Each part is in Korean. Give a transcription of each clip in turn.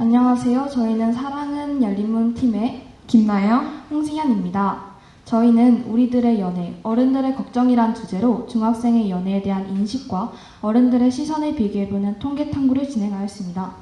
안녕하세요. 저희는 사랑은 열린문 팀의 김나영, 홍승현입니다. 저희는 우리들의 연애, 어른들의 걱정이란 주제로 중학생의 연애에 대한 인식과 어른들의 시선을 비교해보는 통계 탐구를 진행하였습니다.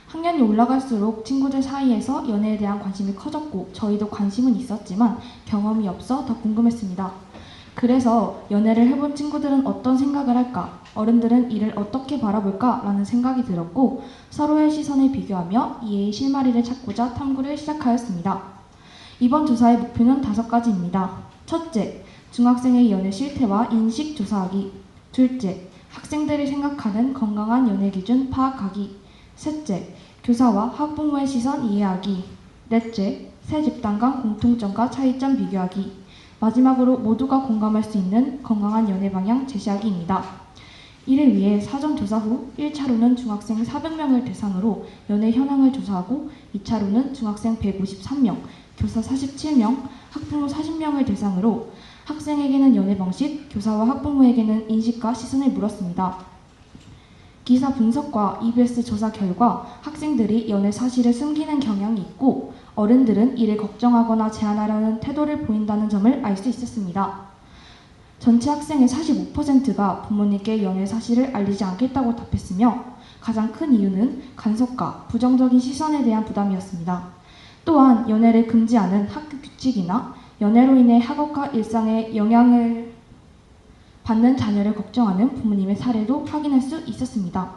학년이 올라갈수록 친구들 사이에서 연애에 대한 관심이 커졌고 저희도 관심은 있었지만 경험이 없어 더 궁금했습니다. 그래서 연애를 해본 친구들은 어떤 생각을 할까? 어른들은 이를 어떻게 바라볼까? 라는 생각이 들었고 서로의 시선을 비교하며 이해의 실마리를 찾고자 탐구를 시작하였습니다. 이번 조사의 목표는 5가지입니다. 첫째, 중학생의 연애 실태와 인식 조사하기. 둘째, 학생들이 생각하는 건강한 연애 기준 파악하기. 셋째, 교사와 학부모의 시선 이해하기. 넷째, 세 집단 간 공통점과 차이점 비교하기. 마지막으로 모두가 공감할 수 있는 건강한 연애 방향 제시하기입니다. 이를 위해 사전 조사 후 1차로는 중학생 400명을 대상으로 연애 현황을 조사하고 2차로는 중학생 153명, 교사 47명, 학부모 40명을 대상으로 학생에게는 연애 방식, 교사와 학부모에게는 인식과 시선을 물었습니다. 기사 분석과 EBS 조사 결과 학생들이 연애 사실을 숨기는 경향이 있고 어른들은 이를 걱정하거나 제한하려는 태도를 보인다는 점을 알 수 있었습니다. 전체 학생의 45%가 부모님께 연애 사실을 알리지 않겠다고 답했으며 가장 큰 이유는 간섭과 부정적인 시선에 대한 부담이었습니다. 또한 연애를 금지하는 학교 규칙이나 연애로 인해 학업과 일상에 영향을 받는 자녀를 걱정하는 부모님의 사례도 확인할 수 있었습니다.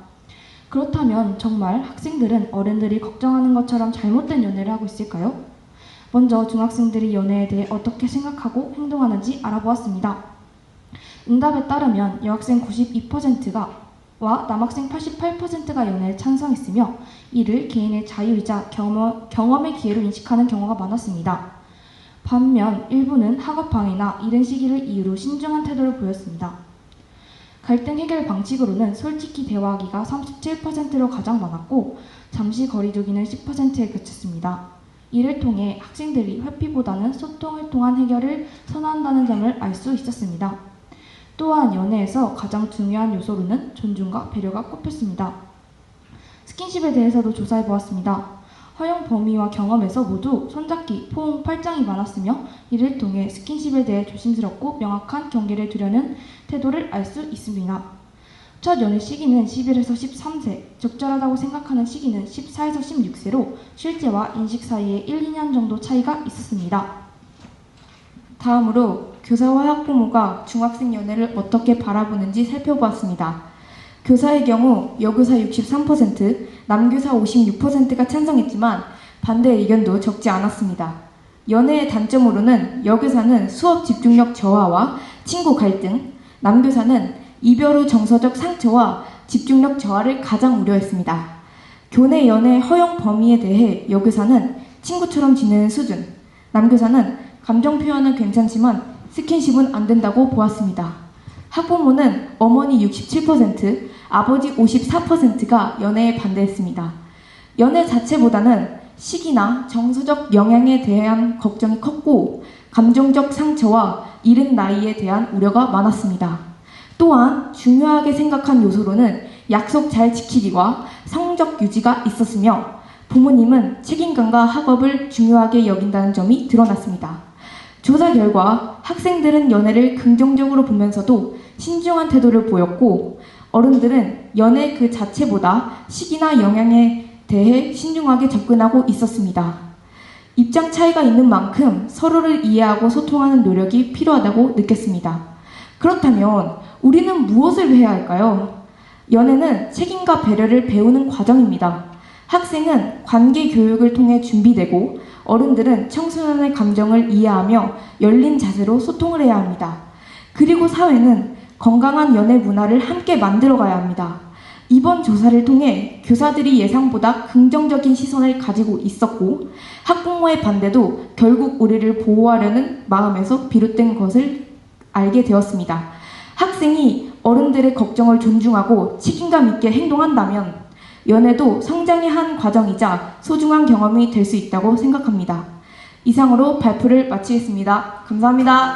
그렇다면 정말 학생들은 어른들이 걱정하는 것처럼 잘못된 연애를 하고 있을까요? 먼저 중학생들이 연애에 대해 어떻게 생각하고 행동하는지 알아보았습니다. 응답에 따르면 여학생 92%와 남학생 88%가 연애에 찬성했으며 이를 개인의 자유이자 경험의 기회로 인식하는 경우가 많았습니다. 반면 일부는 학업 방해나 이른 시기를 이유로 신중한 태도를 보였습니다. 갈등 해결 방식으로는 솔직히 대화하기가 37%로 가장 많았고 잠시 거리두기는 10%에 그쳤습니다. 이를 통해 학생들이 회피보다는 소통을 통한 해결을 선호한다는 점을 알 수 있었습니다. 또한 연애에서 가장 중요한 요소로는 존중과 배려가 꼽혔습니다. 스킨십에 대해서도 조사해보았습니다. 허용 범위와 경험에서 모두 손잡기, 포옹, 팔짱이 많았으며 이를 통해 스킨십에 대해 조심스럽고 명확한 경계를 두려는 태도를 알 수 있습니다. 첫 연애 시기는 11에서 13세, 적절하다고 생각하는 시기는 14에서 16세로 실제와 인식 사이에 1, 2년 정도 차이가 있었습니다. 다음으로 교사와 학부모가 중학생 연애를 어떻게 바라보는지 살펴보았습니다. 교사의 경우 여교사 63%, 남교사 56%가 찬성했지만 반대 의견도 적지 않았습니다. 연애의 단점으로는 여교사는 수업 집중력 저하와 친구 갈등, 남교사는 이별 후 정서적 상처와 집중력 저하를 가장 우려했습니다. 교내 연애 허용 범위에 대해 여교사는 친구처럼 지내는 수준, 남교사는 감정 표현은 괜찮지만 스킨십은 안 된다고 보았습니다. 학부모는 어머니 67%, 아버지 54%가 연애에 반대했습니다. 연애 자체보다는 시기나 정서적 영향에 대한 걱정이 컸고 감정적 상처와 이른 나이에 대한 우려가 많았습니다. 또한 중요하게 생각한 요소로는 약속 잘 지키기와 성적 유지가 있었으며 부모님은 책임감과 학업을 중요하게 여긴다는 점이 드러났습니다. 조사 결과 학생들은 연애를 긍정적으로 보면서도 신중한 태도를 보였고 어른들은 연애 그 자체보다 시기나 영향에 대해 신중하게 접근하고 있었습니다. 입장 차이가 있는 만큼 서로를 이해하고 소통하는 노력이 필요하다고 느꼈습니다. 그렇다면 우리는 무엇을 해야 할까요? 연애는 책임과 배려를 배우는 과정입니다. 학생은 관계 교육을 통해 준비되고 어른들은 청소년의 감정을 이해하며 열린 자세로 소통을 해야 합니다. 그리고 사회는 건강한 연애 문화를 함께 만들어가야 합니다. 이번 조사를 통해 교사들이 예상보다 긍정적인 시선을 가지고 있었고 학부모의 반대도 결국 우리를 보호하려는 마음에서 비롯된 것을 알게 되었습니다. 학생이 어른들의 걱정을 존중하고 책임감 있게 행동한다면 연애도 성장의 한 과정이자 소중한 경험이 될 수 있다고 생각합니다. 이상으로 발표를 마치겠습니다. 감사합니다.